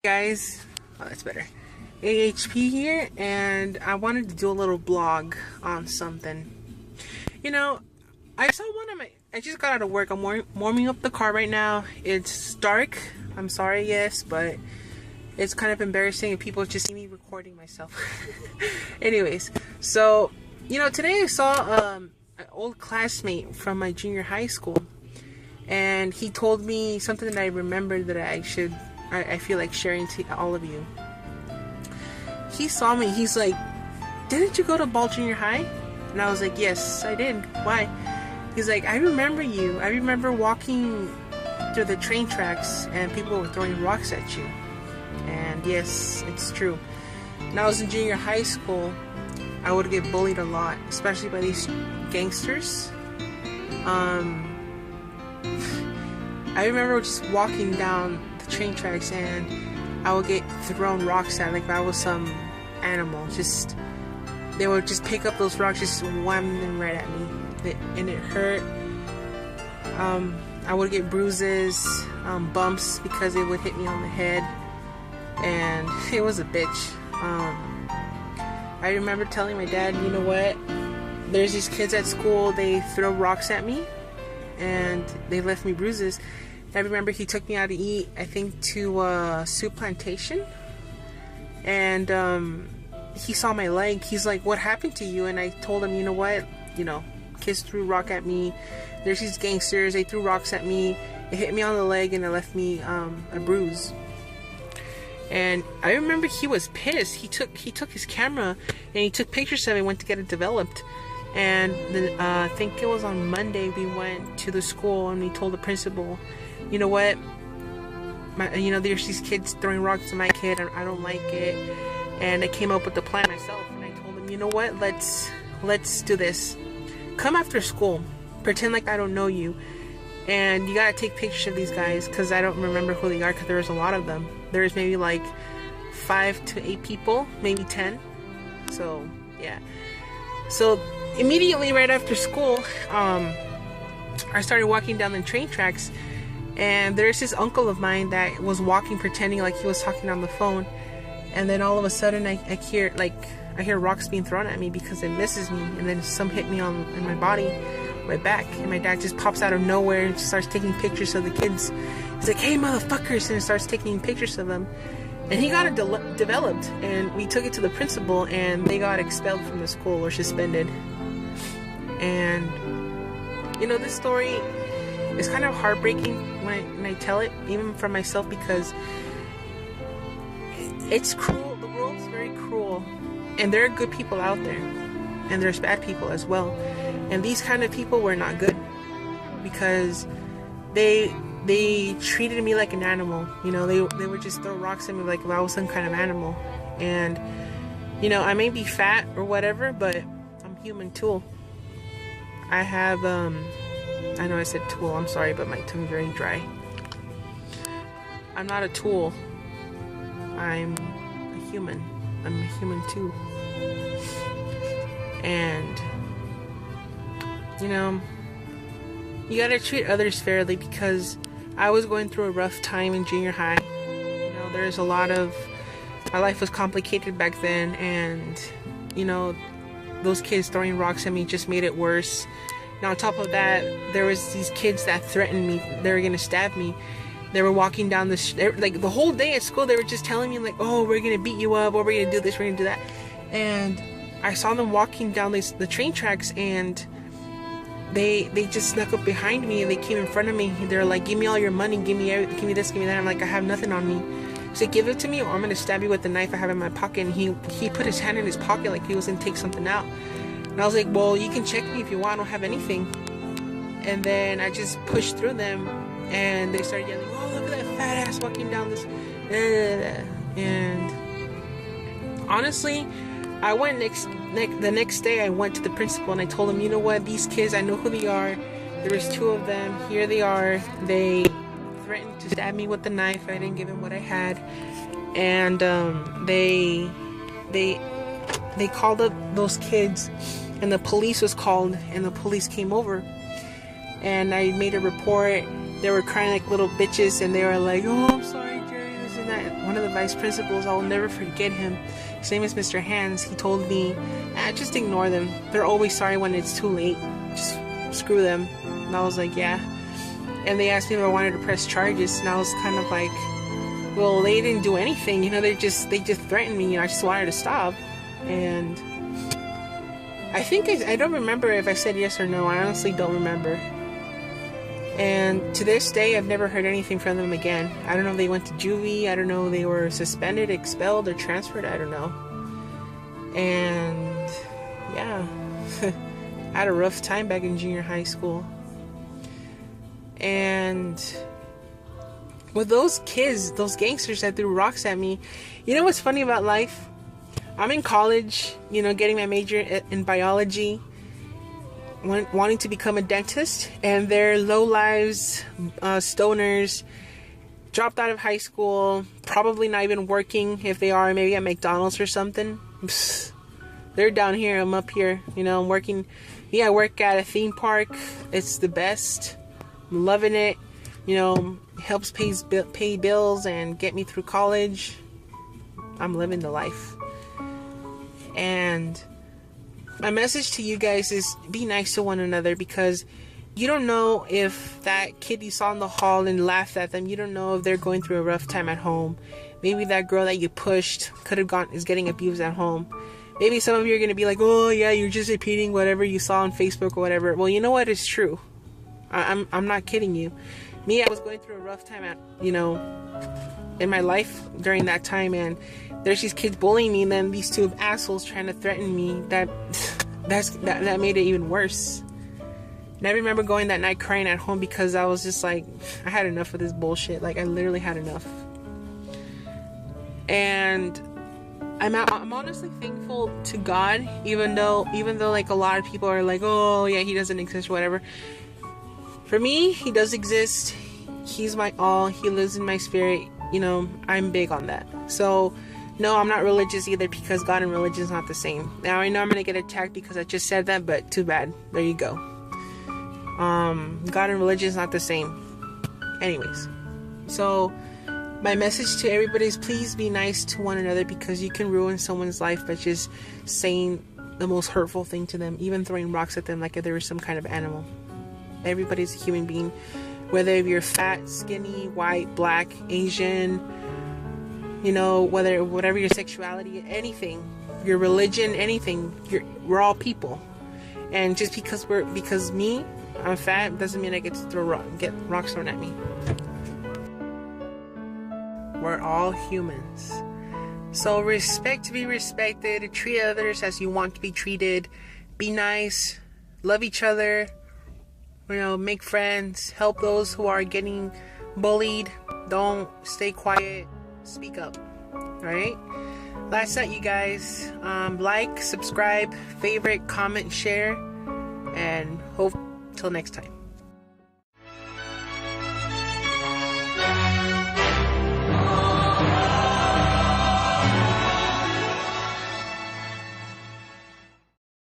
guys, oh, that's better. AHP here, and I wanted to do a little blog on something. You know, I saw one of my, I just got out of work. I'm warming up the car right now. It's dark, I'm sorry, yes, but it's kind of embarrassing if people just see me recording myself. Anyways, so, you know, today I saw an old classmate from my junior high school, and he told me something that I remembered that I feel like sharing to all of you. He saw me, he's like, "Didn't you go to Ball Junior High?" And I was like, "Yes, I did. Why?" He's like, "I remember you. I remember walking through the train tracks and people were throwing rocks at you." And yes, it's true. When I was in junior high school, I would get bullied a lot, especially by these gangsters. I remember just walking down the train tracks and I would get thrown rocks at, like if I was some animal. Just, they would just pick up those rocks, just wham them right at me, and it hurt. I would get bruises, bumps, because it would hit me on the head, and it was a bitch. I remember telling my dad, "You know what? There's these kids at school, they throw rocks at me, and they left me bruises." I remember he took me out to eat, I think to Soup Plantation, and he saw my leg. He's like, "What happened to you?" And I told him, "You know what? You know, kids threw rock at me. There's these gangsters, they threw rocks at me. It hit me on the leg and it left me a bruise." And I remember he was pissed. He took his camera and he took pictures of it and went to get it developed. And then I think it was on Monday, we went to the school and we told the principal, "You know what? There's these kids throwing rocks at my kid, and I don't like it." And I came up with the plan myself, and I told him, "You know what? Let's do this. Come after school, pretend like I don't know you, and you gotta take pictures of these guys, because I don't remember who they are, because there was a lot of them. There's maybe like 5 to 8 people, maybe 10. So yeah. So immediately right after school, I started walking down the train tracks, and there's this uncle of mine that was walking pretending like he was talking on the phone, and then all of a sudden I hear rocks being thrown at me because it misses me, and then some hit me in my body, my back, and my dad just pops out of nowhere and starts taking pictures of the kids. He's like, "Hey motherfuckers," and starts taking pictures of them, and he got it developed, and we took it to the principal, and they got expelled from the school or suspended. And you know, this story is kind of heartbreaking when I tell it, even for myself, because it's cruel. The world's very cruel, and there are good people out there, and there's bad people as well. And these kind of people were not good, because they treated me like an animal. You know, they would just throw rocks at me like if I was some kind of animal. And you know, I may be fat or whatever, but I'm human too. I have I know I said tool, I'm sorry, but my tongue's very dry. I'm not a tool. I'm a human. I'm a human too. And you know, you gotta treat others fairly, because I was going through a rough time in junior high. You know, there's a lot of, my life was complicated back then, and you know, those kids throwing rocks at me just made it worse. Now on top of that, there was these kids that threatened me. They were gonna stab me. They were walking down like the whole day at school, they were just telling me like, "Oh, we're gonna beat you up, or we're gonna do this, we're gonna do that." And I saw them walking down the train tracks, and they just snuck up behind me and they came in front of me. They're like, "Give me all your money, give me everything, give me this, give me that." I'm like, "I have nothing on me." So "Give it to me, or I'm gonna stab you with the knife I have in my pocket." And he put his hand in his pocket like he was gonna take something out. And I was like, "Well, you can check me if you want, I don't have anything." And then I just pushed through them, and they started yelling, "Oh, look at that fat ass walking down this." And honestly, I went the next day I went to the principal and I told him, "You know what, these kids, I know who they are. There was 2 of them. Here they are. They threatened to stab me with the knife. I didn't give them what I had." And they called up those kids, and the police was called, and the police came over, and I made a report. They were crying like little bitches, and they were like, "Oh, I'm sorry, Jerry, this and that." one of the vice principals, I'll never forget him. His name is Mr. Hands. He told me, just ignore them. They're always sorry when it's too late. Just screw them. And I was like, yeah. And they asked me if I wanted to press charges, and I was kind of like, well, they didn't do anything, you know, they just threatened me, and I just wanted to stop. And I think I don't remember if I said yes or no. I honestly don't remember. And to this day, I've never heard anything from them again. I don't know if they went to juvie, I don't know if they were suspended, expelled, or transferred, I don't know. And yeah, I had a rough time back in junior high school. And with those kids, those gangsters that threw rocks at me, you know what's funny about life? I'm in college, you know, getting my major in biology, wanting to become a dentist, and they're low lives, stoners, dropped out of high school, probably not even working. If they are, maybe at McDonald's or something. Psst. They're down here, I'm up here, you know, I'm working. Yeah, I work at a theme park. It's the best. I'm loving it. You know, helps pay bills and get me through college. I'm living the life. And my message to you guys is be nice to one another, because you don't know if that kid you saw in the hall and laughed at them, you don't know if they're going through a rough time at home. Maybe that girl that you pushed is getting abused at home. Maybe some of you are going to be like, oh yeah, you're just repeating whatever you saw on Facebook or whatever. Well, you know what? It's true. I'm not kidding you. Me, I was going through a rough time in my life during that time, and there's these kids bullying me, and then these two assholes trying to threaten me. That made it even worse. And I remember going that night crying at home, because I was just like, I had enough of this bullshit. Like, I literally had enough. And I'm honestly thankful to God, even though like a lot of people are like, oh yeah, he doesn't exist or whatever. For me, he does exist. He's my all. He lives in my spirit. You know, I'm big on that. So no, I'm not religious either, because God and religion is not the same. Now I know I'm gonna get attacked because I just said that, but too bad. There you go. God and religion is not the same. Anyways, so my message to everybody is, please be nice to one another, because you can ruin someone's life by just saying the most hurtful thing to them, even throwing rocks at them like if they were some kind of animal. Everybody's a human being, whether you're fat, skinny, white, black, Asian, you know, whatever your sexuality, anything, your religion, anything, we're all people. And just because I'm fat, doesn't mean I get to get rocks thrown at me. We're all humans. So be respected, treat others as you want to be treated, be nice, love each other, you know, make friends, help those who are getting bullied. Don't stay quiet, speak up. Alright? That's that, you guys. Like, subscribe, favorite, comment, share, and hope till next time.